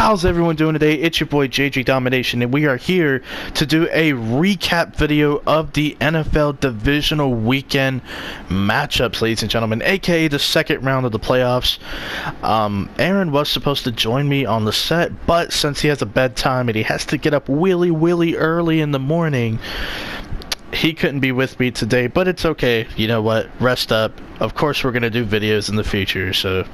How's everyone doing today? It's your boy JJ Domination, and we are here to do a recap video of the NFL Divisional Weekend matchups, ladies and gentlemen, aka the second round of the playoffs. Aaron was supposed to join me on the set, but since he has a bedtime and he has to get up really early in the morning, he couldn't be with me today, but it's okay. You know what? Rest up. Of course, we're going to do videos in the future, so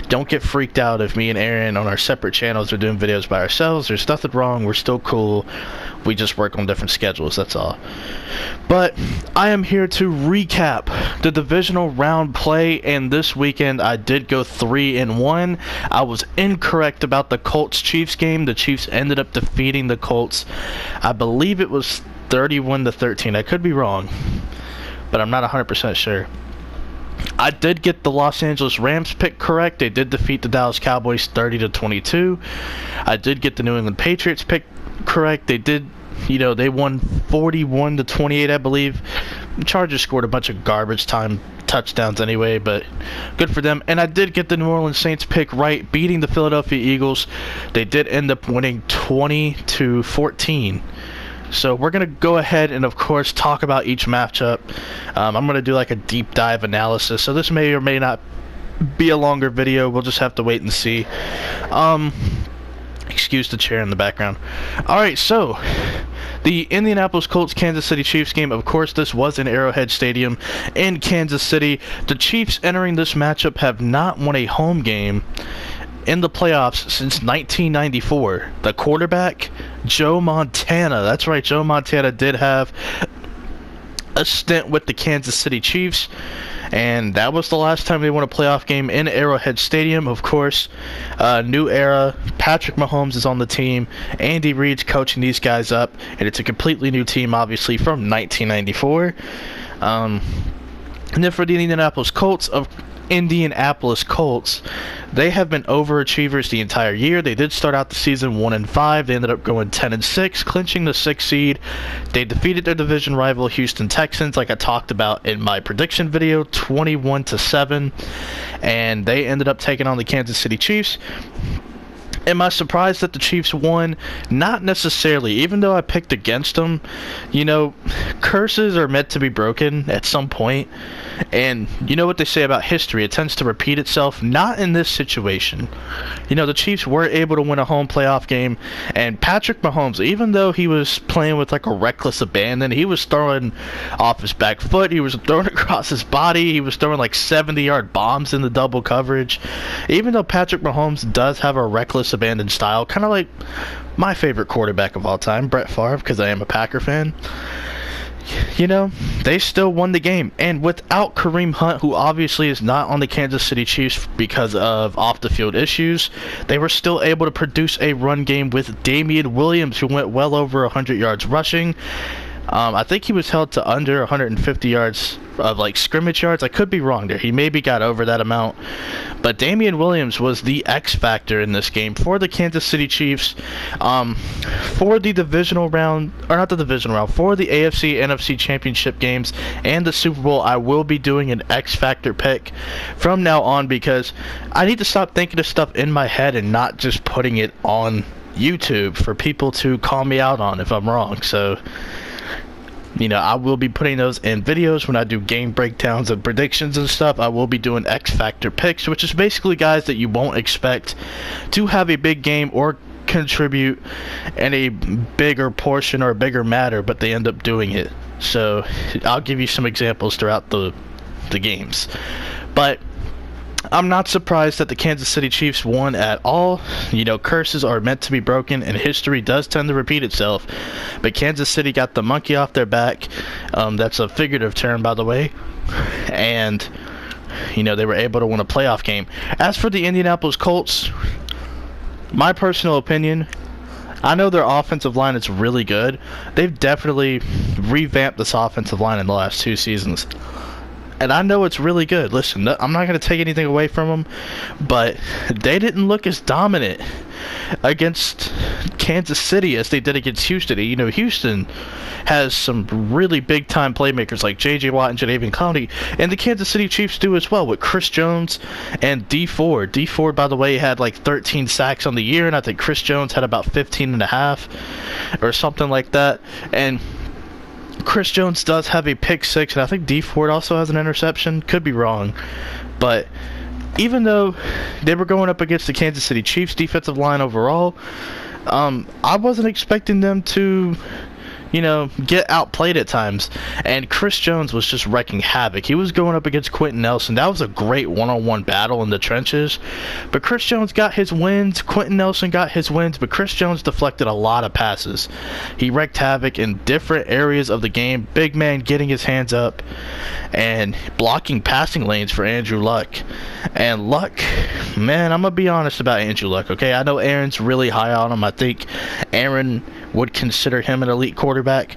don't get freaked out if me and Aaron on our separate channels are doing videos by ourselves. There's nothing wrong. We're still cool. We just work on different schedules, that's all. But I am here to recap the divisional round play, and this weekend I did go 3-1. I was incorrect about the Colts-Chiefs game. The Chiefs ended up defeating the Colts. I believe it was 31-13. I could be wrong, but I'm not 100% sure. I did get the Los Angeles Rams pick correct. They did defeat the Dallas Cowboys 30-22. I did get the New England Patriots pick correct. They did, they won 41-28, I believe. The Chargers scored a bunch of garbage time touchdowns anyway, but good for them. And I did get the New Orleans Saints pick right, beating the Philadelphia Eagles. They did end up winning 20-14. So we're going to go ahead and, of course, talk about each matchup. I'm going to do like a deep dive analysis. So this may or may not be a longer video. We'll just have to wait and see. Excuse the chair in the background. Alright, so the Indianapolis Colts Kansas City Chiefs game, of course, this was in Arrowhead Stadium in Kansas City. The Chiefs entering this matchup have not won a home game in the playoffs since 1994. The quarterback, Joe Montana. That's right, Joe Montana did have a stint with the Kansas City Chiefs, and that was the last time they won a playoff game in Arrowhead Stadium. Of course, new era. Patrick Mahomes is on the team. Andy Reid's coaching these guys up, and it's a completely new team, obviously, from 1994. And then for the Indianapolis Colts, they have been overachievers the entire year. They did start out the season 1-5. They ended up going 10-6, clinching the 6th seed. They defeated their division rival Houston Texans, like I talked about in my prediction video, 21-7, and they ended up taking on the Kansas City Chiefs. Am I surprised that the Chiefs won? Not necessarily, even though I picked against them. Curses are meant to be broken at some point. And you know what they say about history, it tends to repeat itself. Not in this situation. The Chiefs were able to win a home playoff game, and Patrick Mahomes, even though he was playing with like a reckless abandon, he was throwing off his back foot, he was throwing across his body, he was throwing like 70-yard bombs in the double coverage. Even though Patrick Mahomes does have a reckless abandon style, kind of like my favorite quarterback of all time, Brett Favre, because I am a Packer fan. They still won the game. And without Kareem Hunt, who obviously is not on the Kansas City Chiefs because of off-the-field issues, they were still able to produce a run game with Damian Williams, who went well over 100 yards rushing. I think he was held to under 150 yards of scrimmage yards. I could be wrong there. He maybe got over that amount. But Damian Williams was the X factor in this game for the Kansas City Chiefs. For the divisional round, or not the divisional round, for the AFC, NFC Championship games and the Super Bowl, I will be doing an X factor pick from now on, because I need to stop thinking of stuff in my head and not just putting it on YouTube for people to call me out on if I'm wrong. So I will be putting those in videos when I do game breakdowns and predictions and stuff. I will be doing X Factor picks, which is basically guys that you won't expect to have a big game or contribute in a bigger portion or a bigger matter, but they end up doing it. So I'll give you some examples throughout the games. But I'm not surprised that the Kansas City Chiefs won at all. Curses are meant to be broken, and history does tend to repeat itself. But Kansas City got the monkey off their back. That's a figurative term, by the way. And, they were able to win a playoff game. As for the Indianapolis Colts, my personal opinion, I know their offensive line is really good. They've definitely revamped this offensive line in the last 2 seasons. And I know it's really good. Listen, I'm not going to take anything away from them, but they didn't look as dominant against Kansas City as they did against Houston. You know, Houston has some really big-time playmakers like J.J. Watt and Jadeveon Clowney, and the Kansas City Chiefs do as well with Chris Jones and Dee Ford. Dee Ford, by the way, had like 13 sacks on the year, and I think Chris Jones had about 15 and a half or something like that. And Chris Jones does have a pick six, and I think Dee Ford also has an interception. Could be wrong. But even though they were going up against the Kansas City Chiefs defensive line overall, I wasn't expecting them to, you know, get outplayed at times. And Chris Jones was just wrecking havoc. He was going up against Quentin Nelson. That was a great one-on-one battle in the trenches. But Chris Jones got his wins. Quentin Nelson got his wins. But Chris Jones deflected a lot of passes. He wreaked havoc in different areas of the game. Big man getting his hands up and blocking passing lanes for Andrew Luck. And Luck, man, I'm going to be honest about Andrew Luck, okay? I know Aaron's really high on him. I think Aaron would consider him an elite quarterback.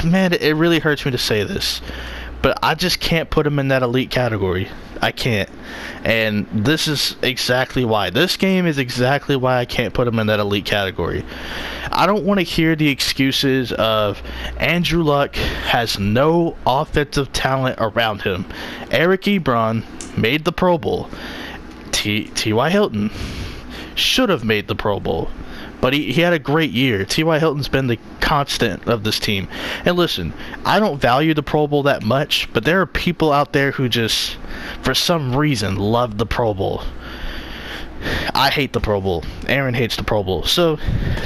Man, it really hurts me to say this, but I just can't put him in that elite category. I can't. And this is exactly why. This game is exactly why I can't put him in that elite category. I don't want to hear the excuses of Andrew Luck has no offensive talent around him. Eric Ebron made the Pro Bowl. T.Y. Hilton should have made the Pro Bowl. But he had a great year. T.Y. Hilton's been the constant of this team. And listen, I don't value the Pro Bowl that much, but there are people out there who just, for some reason, love the Pro Bowl. I hate the Pro Bowl. Aaron hates the Pro Bowl. So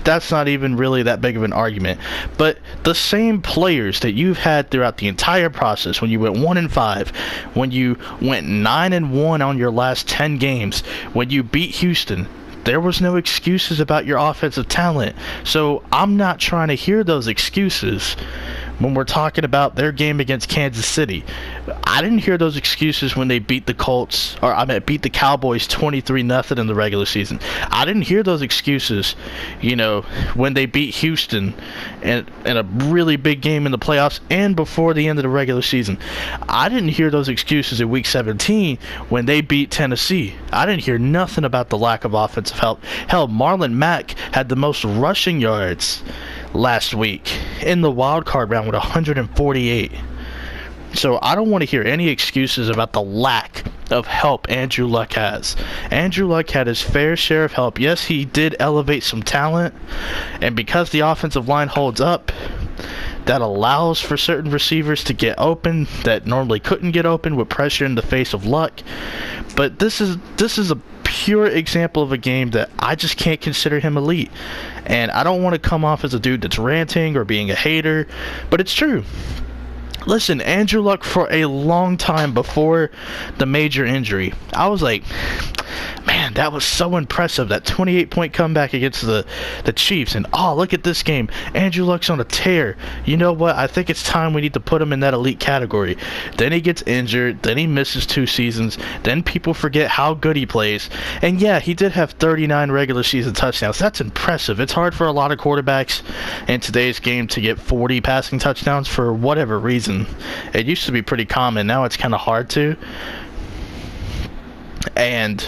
that's not even really that big of an argument. But the same players that you've had throughout the entire process, when you went 1-5, when you went 9-1 on your last 10 games, when you beat Houston, there was no excuses about your offensive talent. So I'm not trying to hear those excuses when we're talking about their game against Kansas City. I didn't hear those excuses when they beat the beat the Cowboys 23-0 in the regular season. I didn't hear those excuses, you know, when they beat Houston in a really big game in the playoffs and before the end of the regular season. I didn't hear those excuses in Week 17 when they beat Tennessee. I didn't hear nothing about the lack of offensive help. Hell, Marlon Mack had the most rushing yards last week in the wild card round with 148. So I don't want to hear any excuses about the lack of help Andrew Luck has. Andrew Luck had his fair share of help. Yes, he did elevate some talent, and because the offensive line holds up, that allows for certain receivers to get open that normally couldn't get open with pressure in the face of Luck. But this is a pure example of a game that I just can't consider him elite. And I don't want to come off as a dude that's ranting or being a hater, but it's true. Listen, Andrew Luck, for a long time before the major injury, I was like, man, that was so impressive, that 28-point comeback against the Chiefs. And, oh, look at this game. Andrew Luck's on a tear. You know what? I think it's time we need to put him in that elite category. Then he gets injured. Then he misses 2 seasons. Then people forget how good he plays. And, yeah, he did have 39 regular season touchdowns. That's impressive. It's hard for a lot of quarterbacks in today's game to get 40 passing touchdowns for whatever reason. It used to be pretty common. Now it's kind of hard to. And,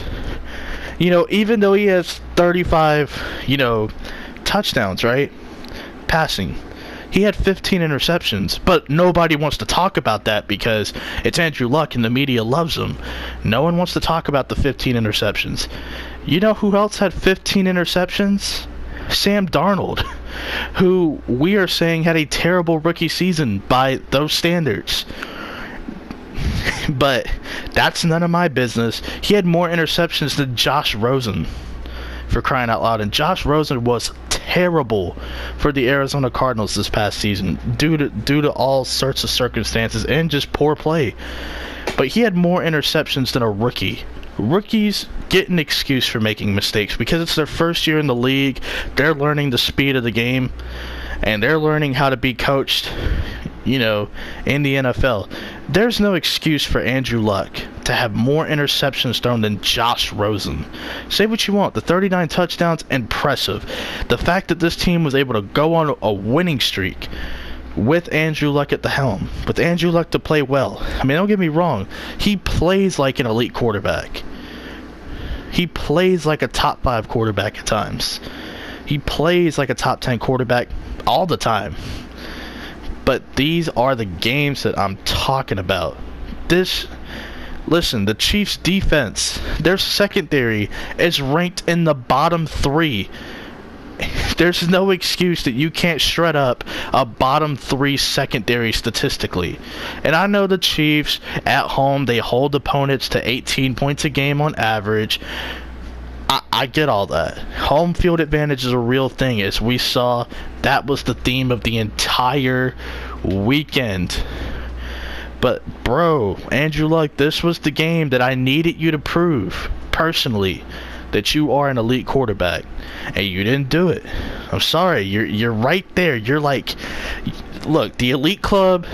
you know, even though he has 35, you know, touchdowns, right? Passing. He had 15 interceptions, but nobody wants to talk about that because it's Andrew Luck and the media loves him. No one wants to talk about the 15 interceptions. You know who else had 15 interceptions? Sam Darnold, who we are saying had a terrible rookie season by those standards. But that's none of my business. He had more interceptions than Josh Rosen, for crying out loud. And Josh Rosen was terrible for the Arizona Cardinals this past season due to all sorts of circumstances and just poor play. But he had more interceptions than a rookie. Rookies get an excuse for making mistakes because it's their first year in the league. They're learning the speed of the game, and they're learning how to be coached, you know, in the NFL. There's no excuse for Andrew Luck to have more interceptions thrown than Josh Rosen. Say what you want. The 39 touchdowns, impressive. The fact that this team was able to go on a winning streak with Andrew Luck at the helm, with Andrew Luck to play well. I mean, don't get me wrong, he plays like an elite quarterback. He plays like a top 5 quarterback at times. He plays like a top 10 quarterback all the time. But these are the games that I'm talking about. Listen, the Chiefs' defense, their secondary is ranked in the bottom 3. There's no excuse that you can't shred up a bottom 3 secondary statistically. And I know the Chiefs at home, they hold opponents to 18 points a game on average. I get all that. Home field advantage is a real thing. As we saw, that was the theme of the entire weekend. But bro, Andrew Luck, this was the game that I needed you to prove personally that you are an elite quarterback, and you didn't do it. I'm sorry. You're right there. You're like, look, the elite club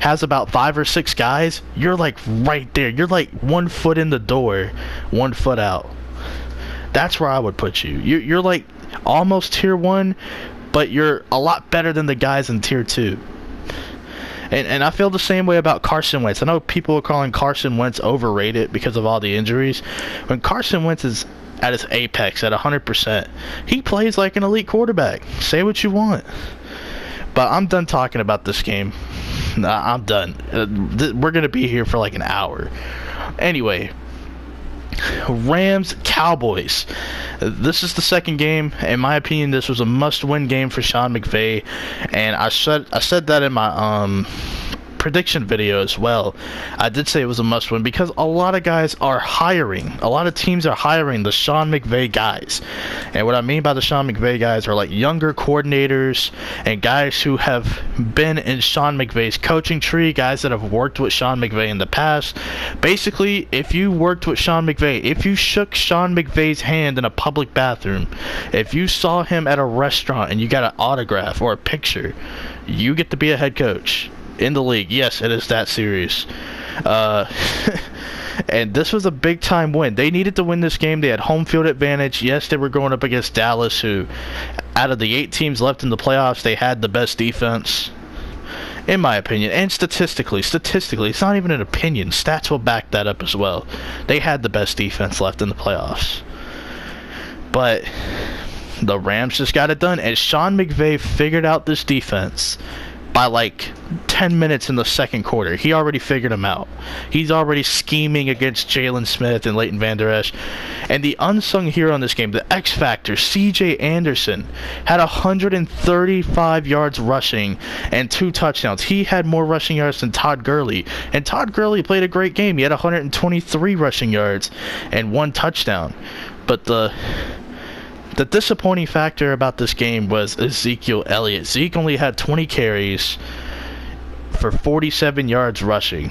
has about 5 or 6 guys. You're like right there. You're like 1 foot in the door, 1 foot out. That's where I would put you. You're like almost tier 1, but you're a lot better than the guys in tier 2. And I feel the same way about Carson Wentz. I know people are calling Carson Wentz overrated because of all the injuries. When Carson Wentz is at his apex, at 100%, he plays like an elite quarterback. Say what you want. But I'm done talking about this game. I'm done. We're going to be here for like an hour. Anyway, Rams Cowboys. This is the second game. In my opinion, this was a must-win game for Sean McVay, and I said that in my prediction video as well. I did say it was a must-win because a lot of guys are hiring. A lot of teams are hiring the Sean McVay guys. And what I mean by the Sean McVay guys are like younger coordinators and guys who have been in Sean McVay's coaching tree, guys that have worked with Sean McVay in the past. Basically, if you worked with Sean McVay, if you shook Sean McVay's hand in a public bathroom, if you saw him at a restaurant and you got an autograph or a picture, you get to be a head coach in the league. Yes, it is that serious. And this was a big time win. They needed to win this game. They had home field advantage. Yes, they were going up against Dallas, who out of the 8 teams left in the playoffs, they had the best defense, in my opinion. And statistically, it's not even an opinion. Stats will back that up as well. They had the best defense left in the playoffs. But the Rams just got it done. And Sean McVay figured out this defense by like 10 minutes in the second quarter. He already figured him out. He's already scheming against Jalen Smith and Leighton Vander Esch. And the unsung hero in this game, the X Factor, C.J. Anderson, had 135 yards rushing and 2 touchdowns. He had more rushing yards than Todd Gurley. And Todd Gurley played a great game. He had 123 rushing yards and 1 touchdown. But the disappointing factor about this game was Ezekiel Elliott. Zeke only had 20 carries for 47 yards rushing.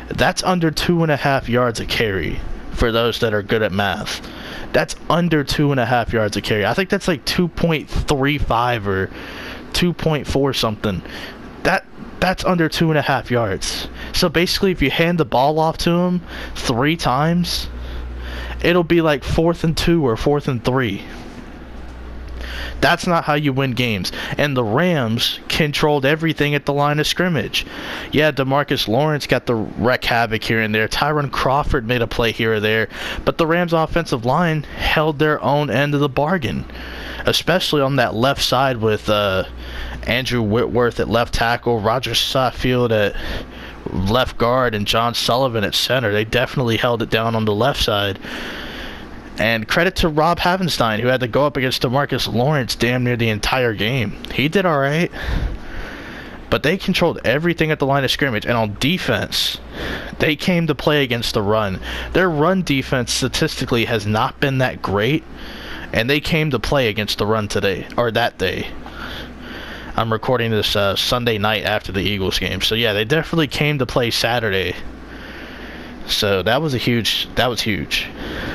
That's under 2.5 yards a carry for those that are good at math. That's under 2.5 yards a carry. I think that's like 2.35 or 2.4 something. That's under 2.5 yards. So basically, if you hand the ball off to him 3 times, it'll be like 4th and 2 or 4th and 3. That's not how you win games. And the Rams controlled everything at the line of scrimmage. Yeah, DeMarcus Lawrence got to wreak havoc here and there. Tyron Crawford made a play here or there. But the Rams' offensive line held their own end of the bargain, especially on that left side with Andrew Whitworth at left tackle, Roger Saffield at left guard, and John Sullivan at center. They definitely held it down on the left side. And credit to Rob Havenstein, who had to go up against DeMarcus Lawrence damn near the entire game. He did alright. But they controlled everything at the line of scrimmage. And on defense, they came to play against the run. Their run defense statistically has not been that great. And they came to play against the run today, or that day. I'm recording this Sunday night after the Eagles game. So yeah, they definitely came to play Saturday. So that was huge.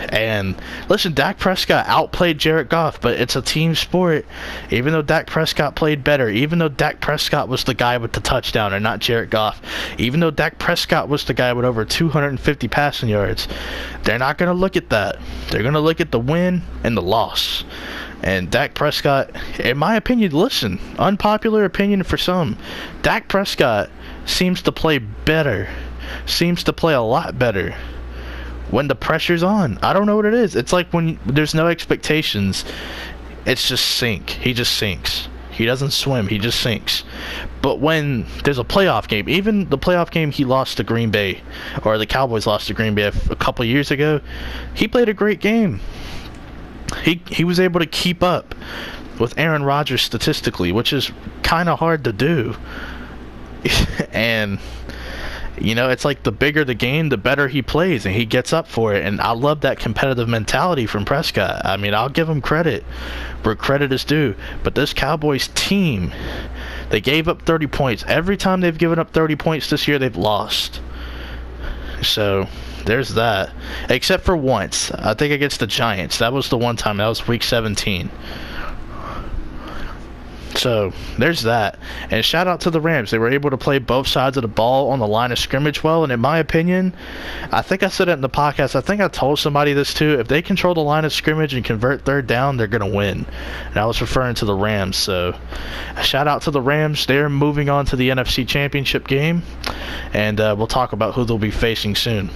And listen, Dak Prescott outplayed Jared Goff, but it's a team sport. Even though Dak Prescott played better, even though Dak Prescott was the guy with the touchdown and not Jared Goff, even though Dak Prescott was the guy with over 250 passing yards, they're not going to look at that. They're going to look at the win and the loss. And Dak Prescott, in my opinion, listen, unpopular opinion for some, Dak Prescott seems to play better, seems to play a lot better when the pressure's on. I don't know what it is. It's like when there's no expectations, it's just sink. He just sinks. He doesn't swim. He just sinks. But when there's a playoff game, even the playoff game he lost to Green Bay, or the Cowboys lost to Green Bay a couple years ago, he played a great game. He was able to keep up with Aaron Rodgers statistically, which is kind of hard to do. And you know, it's like the bigger the game, the better he plays, and he gets up for it. And I love that competitive mentality from Prescott. I mean, I'll give him credit where credit is due. But this Cowboys team, they gave up 30 points. Every time they've given up 30 points this year, they've lost. So there's that. Except for once, I think against the Giants. That was the one time. That was week 17. So there's that. And shout out to the Rams. They were able to play both sides of the ball on the line of scrimmage well. And in my opinion, I think I said it in the podcast, I think I told somebody this too, if they control the line of scrimmage and convert third down, they're going to win. And I was referring to the Rams. So shout out to the Rams. They're moving on to the NFC Championship game. And we'll talk about who they'll be facing soon.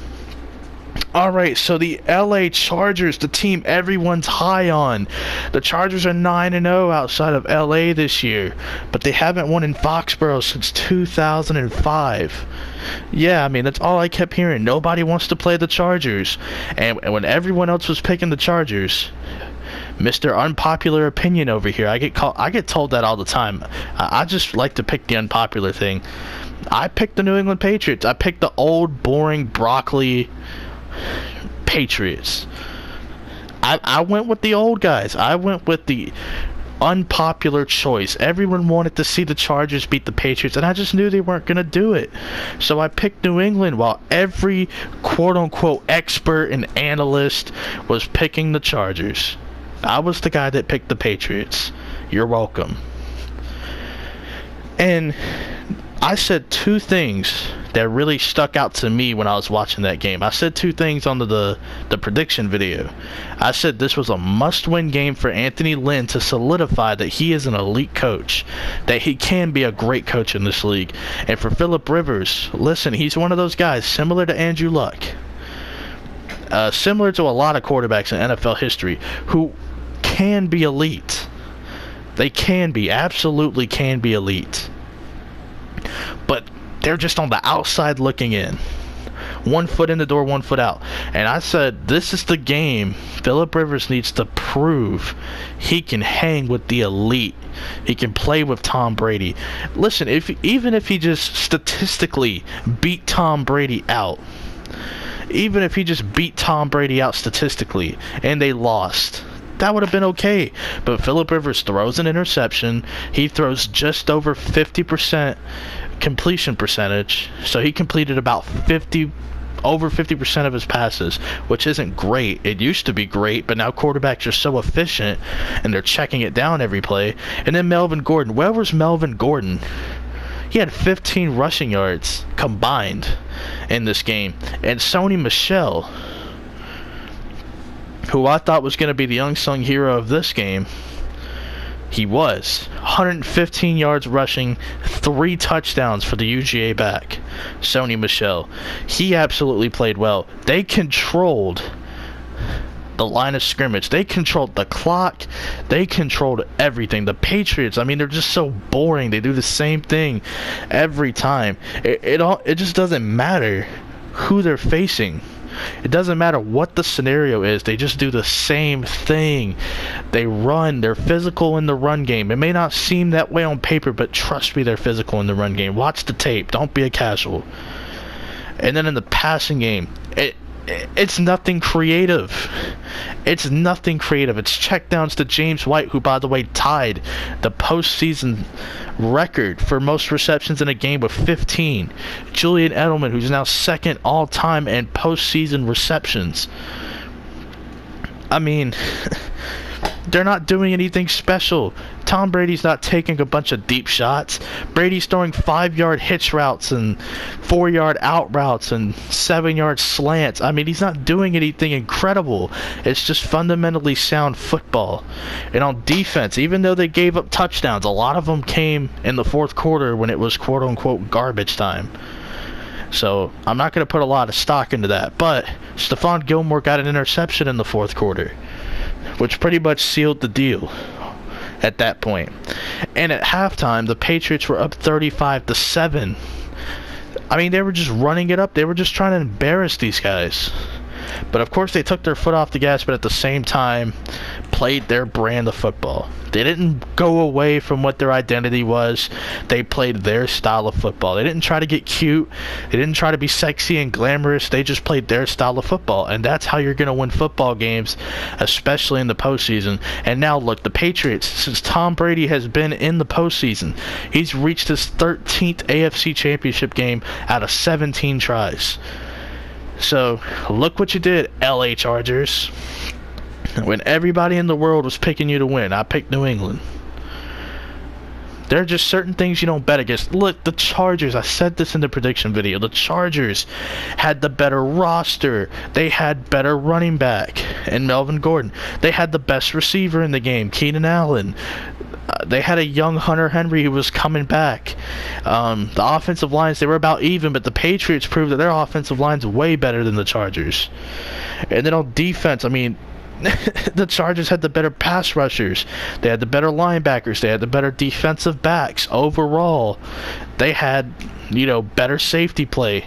Alright, so the LA Chargers, the team everyone's high on. The Chargers are 9-0 outside of LA this year, but they haven't won in Foxborough since 2005. Yeah, I mean, that's all I kept hearing. Nobody wants to play the Chargers. And when everyone else was picking the Chargers, Mr. Unpopular Opinion over here, I get told that all the time. I just like to pick the unpopular thing. I picked the New England Patriots. I picked the old, boring, broccoli Patriots. I went with the old guys. I went with the unpopular choice. Everyone wanted to see the Chargers beat the Patriots, and I just knew they weren't going to do it. So I picked New England while every quote-unquote expert and analyst was picking the Chargers. I was the guy that picked the Patriots. You're welcome. And I said two things that really stuck out to me when I was watching that game. I said two things on the prediction video. I said this was a must-win game for Anthony Lynn to solidify that he is an elite coach, that he can be a great coach in this league. And for Phillip Rivers, listen, he's one of those guys similar to Andrew Luck, similar to a lot of quarterbacks in NFL history who can be elite. They can be, absolutely can be elite. But they're just on the outside looking in. 1 foot in the door, 1 foot out. And I said, this is the game Phillip Rivers needs to prove he can hang with the elite. He can play with Tom Brady. Listen, even if he just statistically beat Tom Brady out, even if he just beat Tom Brady out statistically and they lost, that would have been okay. But Phillip Rivers throws an interception. He throws just over 50% completion percentage. So he completed about over 50% of his passes, which isn't great. It used to be great, but now quarterbacks are so efficient and they're checking it down every play. And then Melvin Gordon. Where was Melvin Gordon? He had 15 rushing yards combined in this game. And Sony Michel, who I thought was going to be the unsung hero of this game, he was. 115 yards rushing, 3 touchdowns for the UGA back, Sony Michel. He absolutely played well. They controlled the line of scrimmage. They controlled the clock. They controlled everything. The Patriots, I mean, they're just so boring. They do the same thing every time. It just doesn't matter who they're facing. It doesn't matter what the scenario is. They just do the same thing. They run. They're physical in the run game. It may not seem that way on paper, but trust me, they're physical in the run game. Watch the tape. Don't be a casual. And then in the passing game, it's nothing creative. It's nothing creative. It's checkdowns to James White, who, by the way, tied the postseason record for most receptions in a game with 15. Julian Edelman, who's now second all-time in postseason receptions. I mean, they're not doing anything special. Tom Brady's not taking a bunch of deep shots. Brady's throwing 5-yard hitch routes and 4-yard out routes and 7-yard slants. I mean, he's not doing anything incredible. It's just fundamentally sound football. And on defense, even though they gave up touchdowns, a lot of them came in the fourth quarter when it was quote-unquote garbage time. So I'm not going to put a lot of stock into that. But Stephon Gilmore got an interception in the fourth quarter, which pretty much sealed the deal at that point. And at halftime, the Patriots were up 35-7. I mean, they were just running it up. They were just trying to embarrass these guys. But of course, they took their foot off the gas, but at the same time, played their brand of football. They didn't go away from what their identity was. They played their style of football. They didn't try to get cute. They didn't try to be sexy and glamorous. They just played their style of football. And that's how you're going to win football games, especially in the postseason. And now, look, the Patriots, since Tom Brady has been in the postseason, he's reached his 13th AFC Championship game out of 17 tries. So, look what you did, LA Chargers. When everybody in the world was picking you to win, I picked New England. There are just certain things you don't bet against. Look, the Chargers, I said this in the prediction video, the Chargers had the better roster. They had better running back in Melvin Gordon. They had the best receiver in the game, Keenan Allen. They had a young Hunter Henry who was coming back. The offensive lines, they were about even, but the Patriots proved that their offensive line's way better than the Chargers. And then on defense, I mean, the Chargers had the better pass rushers. They had the better linebackers. They had the better defensive backs. Overall, they had, better safety play.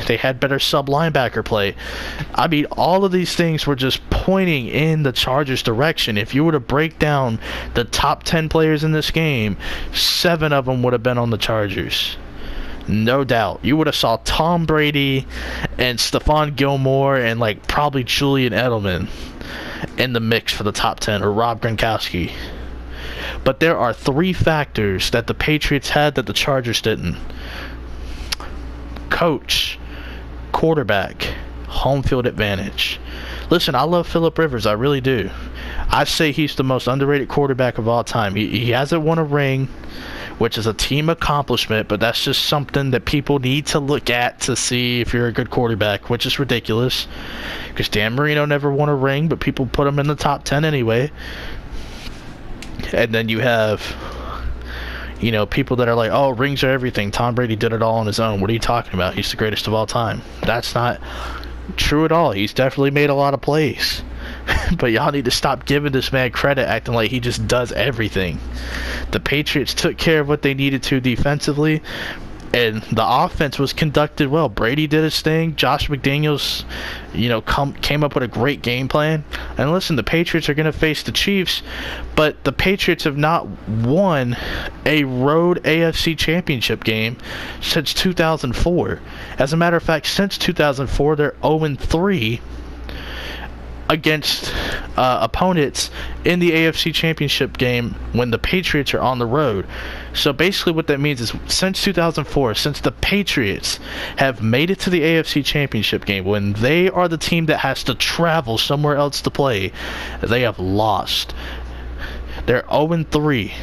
They had better sub-linebacker play. I mean, all of these things were just pointing in the Chargers' direction. If you were to break down the top 10 players in this game, 7 of them would have been on the Chargers. No doubt. You would have saw Tom Brady and Stephon Gilmore and, probably Julian Edelman in the mix for the top 10, or Rob Gronkowski. But there are 3 factors that the Patriots had that the Chargers didn't. Coach, quarterback, home field advantage. Listen, I love Phillip Rivers, I really do. I say he's the most underrated quarterback of all time. He hasn't won a ring, which is a team accomplishment, but that's just something that people need to look at to see if you're a good quarterback, which is ridiculous, because Dan Marino never won a ring, but people put him in the top 10 anyway. And then you have, people that are like, oh, rings are everything. Tom Brady did it all on his own. What are you talking about? He's the greatest of all time. That's not true at all. He's definitely made a lot of plays. But y'all need to stop giving this man credit, acting like he just does everything. The Patriots took care of what they needed to defensively, and the offense was conducted well. Brady did his thing. Josh McDaniels, came up with a great game plan. And listen, the Patriots are going to face the Chiefs, but the Patriots have not won a road AFC Championship game since 2004. As a matter of fact, since 2004, they're 0-3 against opponents in the AFC Championship game when the Patriots are on the road. So basically what that means is since 2004, since the Patriots have made it to the AFC Championship game, when they are the team that has to travel somewhere else to play, they have lost. They're 0-3.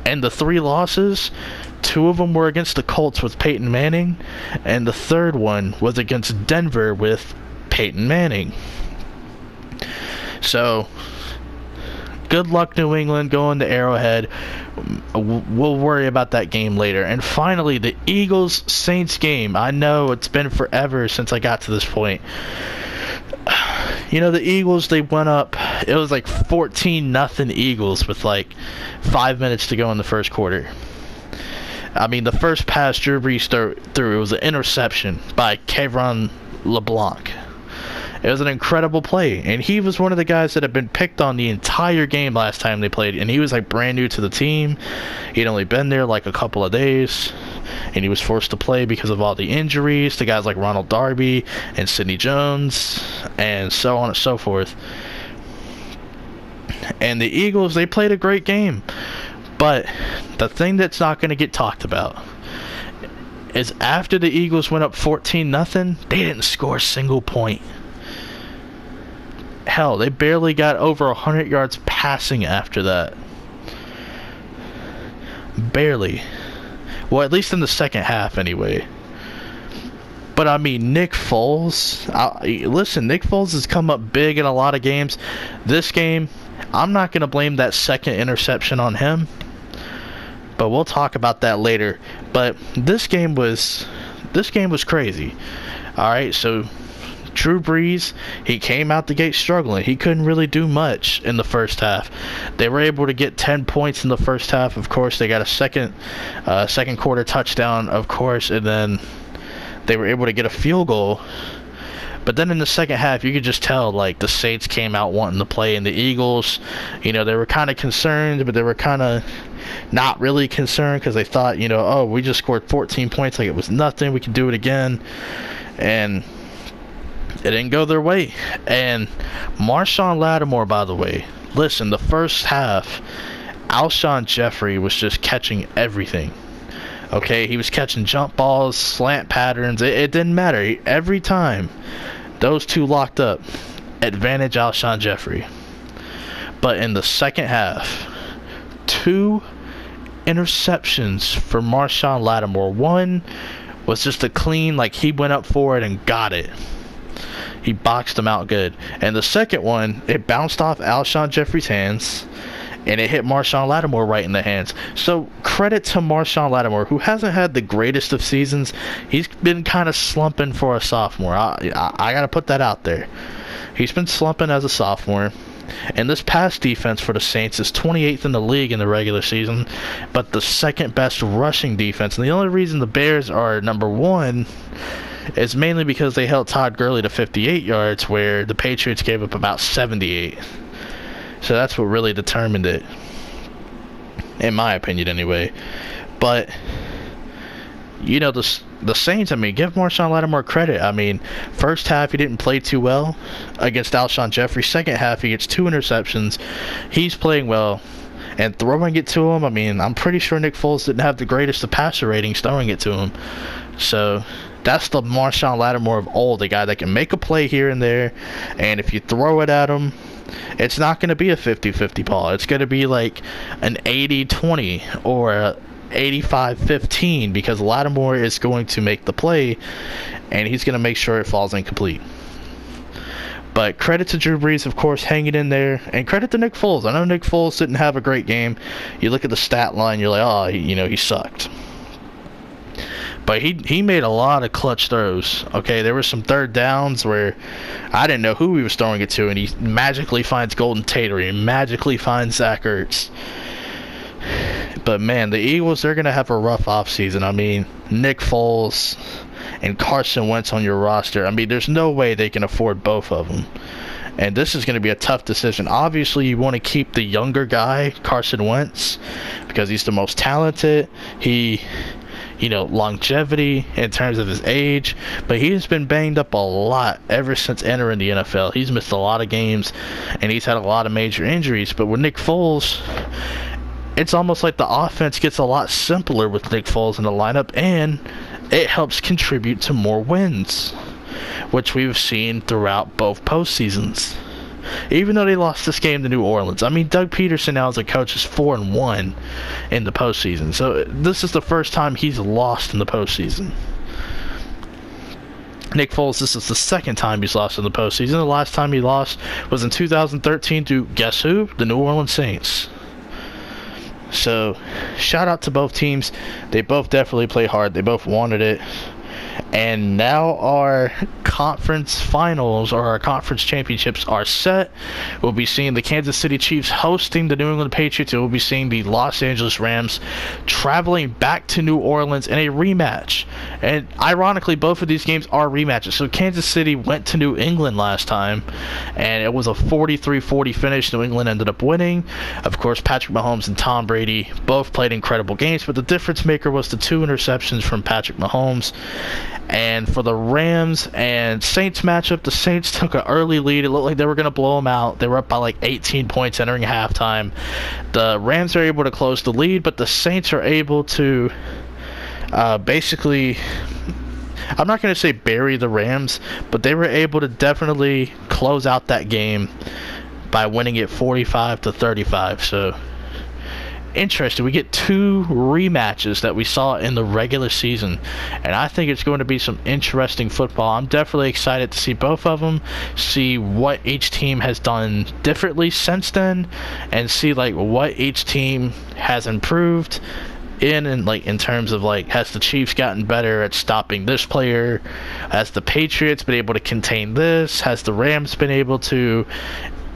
And the 3 losses, 2 of them were against the Colts with Peyton Manning, and the third one was against Denver with Peyton Manning. So, good luck, New England, going to Arrowhead. We'll worry about that game later. And finally, the Eagles-Saints game. I know it's been forever since I got to this point. The Eagles, they went up. It was 14-0 Eagles with 5 minutes to go in the first quarter. I mean, the first pass Drew Brees threw, it was an interception by Kevron LeBlanc. It was an incredible play, and he was one of the guys that had been picked on the entire game last time they played, and he was brand new to the team. He'd only been there a couple of days, and he was forced to play because of all the injuries to guys like Ronald Darby and Sidney Jones, and so on and so forth. And the Eagles, they played a great game, but the thing that's not going to get talked about is after the Eagles went up 14-0, they didn't score a single point. Hell, they barely got over 100 yards passing after that. Barely. Well, at least in the second half, anyway. But, I mean, Nick Foles... listen, Nick Foles has come up big in a lot of games. This game, I'm not going to blame that second interception on him. But we'll talk about that later. But this game was crazy. Alright, so Drew Brees, he came out the gate struggling. He couldn't really do much in the first half. They were able to get 10 points in the first half. Of course, they got a second quarter touchdown, of course, and then they were able to get a field goal. But then in the second half, you could just tell, like, the Saints came out wanting to play, and the Eagles, you know, they were kind of concerned, but they were kind of not really concerned because they thought, you know, oh, we just scored 14 points like it was nothing. We can do it again. And it didn't go their way. And Marshawn Lattimore, by the way, listen, the first half, Alshon Jeffrey was just catching everything. Okay, he was catching jump balls, slant patterns. It didn't matter. Every time those two locked up, advantage Alshon Jeffrey. But in the second half, 2 interceptions for Marshawn Lattimore. One was just a clean, like he went up for it and got it. He boxed him out good. And the second one, it bounced off Alshon Jeffrey's hands, and it hit Marshawn Lattimore right in the hands. So credit to Marshawn Lattimore, who hasn't had the greatest of seasons. He's been kind of slumping for a sophomore. I got to put that out there. He's been slumping as a sophomore. And this pass defense for the Saints is 28th in the league in the regular season, but the second best rushing defense. And the only reason the Bears are number 1 is mainly because they held Todd Gurley to 58 yards, where the Patriots gave up about 78. So that's what really determined it, in my opinion anyway. But, you know, the Saints, I mean, give Marshawn Lattimore credit. I mean, first half he didn't play too well against Alshon Jeffrey. Second half he gets 2 interceptions. He's playing well. And throwing it to him, I mean, I'm pretty sure Nick Foles didn't have the greatest of passer ratings throwing it to him. So that's the Marshawn Lattimore of old, the guy that can make a play here and there. And if you throw it at him, it's not going to be a 50-50 ball. It's going to be like an 80-20 or a 85-15, because Lattimore is going to make the play, and he's going to make sure it falls incomplete. But credit to Drew Brees, of course, hanging in there, and credit to Nick Foles. I know Nick Foles didn't have a great game. You look at the stat line, you're like, oh, he sucked. But he made a lot of clutch throws. Okay, there were some third downs where I didn't know who he was throwing it to, and he magically finds Golden Tate, or he magically finds Zach Ertz. But, man, the Eagles, they're going to have a rough offseason. I mean, Nick Foles and Carson Wentz on your roster. I mean, there's no way they can afford both of them. And this is going to be a tough decision. Obviously, you want to keep the younger guy, Carson Wentz, because he's the most talented. He, longevity in terms of his age. But he's been banged up a lot ever since entering the NFL. He's missed a lot of games, and he's had a lot of major injuries. But with Nick Foles, it's almost like the offense gets a lot simpler with Nick Foles in the lineup, and it helps contribute to more wins, which we've seen throughout both postseasons. Even though they lost this game to New Orleans. I mean, Doug Peterson now as a coach is 4-1 in the postseason. So this is the first time he's lost in the postseason. Nick Foles, this is the second time he's lost in the postseason. The last time he lost was in 2013 to, guess who? The New Orleans Saints. So, shout out to both teams. They both definitely play hard. They both wanted it. And now our conference finals, or our conference championships, are set. We'll be seeing the Kansas City Chiefs hosting the New England Patriots, and we'll be seeing the Los Angeles Rams traveling back to New Orleans in a rematch. And ironically, both of these games are rematches. So Kansas City went to New England last time, and it was a 43-40 finish. New England ended up winning. Of course, Patrick Mahomes and Tom Brady both played incredible games, but the difference maker was the 2 interceptions from Patrick Mahomes. And for the Rams and Saints matchup, the Saints took an early lead. It looked like they were going to blow them out. They were up by like 18 points entering halftime. The Rams are able to close the lead, but the Saints are able to basically I'm not going to say bury the Rams, but they were able to definitely close out that game by winning it 45-35. So interesting. We get 2 rematches that we saw in the regular season, and I think it's going to be some interesting football. I'm definitely excited to see both of them, see what each team has done differently since then, and see like what each team has improved in terms of like, has the Chiefs gotten better at stopping this player, has the Patriots been able to contain this, has the Rams been able to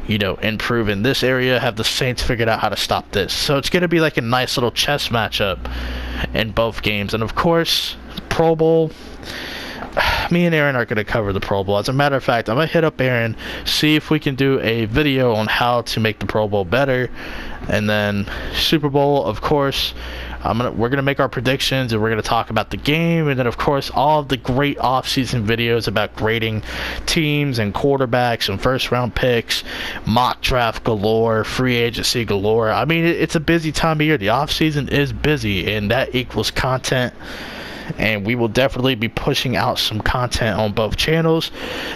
improve in this area, have the Saints figured out how to stop this. So it's going to be like a nice little chess matchup in both games. And of course, Pro Bowl, me and Aaron are going to cover the Pro Bowl. As a matter of fact, I'm going to hit up Aaron, see if we can do a video on how to make the Pro Bowl better. And then Super Bowl, of course, we're gonna make our predictions, and we're gonna talk about the game, and then of course all of the great off-season videos about grading teams and quarterbacks and first-round picks, mock draft galore, free agency galore. I mean, it's a busy time of year. The off-season is busy, and that equals content. And we will definitely be pushing out some content on both channels.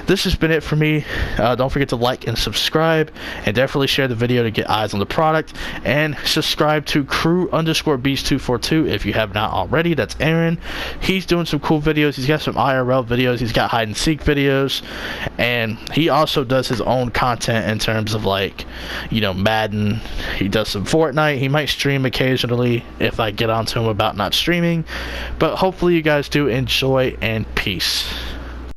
This has been it for me. Don't forget to like and subscribe, and definitely share the video to get eyes on the product, and subscribe to crew_beast242 if you have not already. That's Aaron. He's doing some cool videos. He's got some IRL videos, he's got hide and seek videos, and he also does his own content in terms of like Madden. He does some Fortnite. He might stream occasionally if I get onto him about not streaming, but hopefully you guys do enjoy, and peace.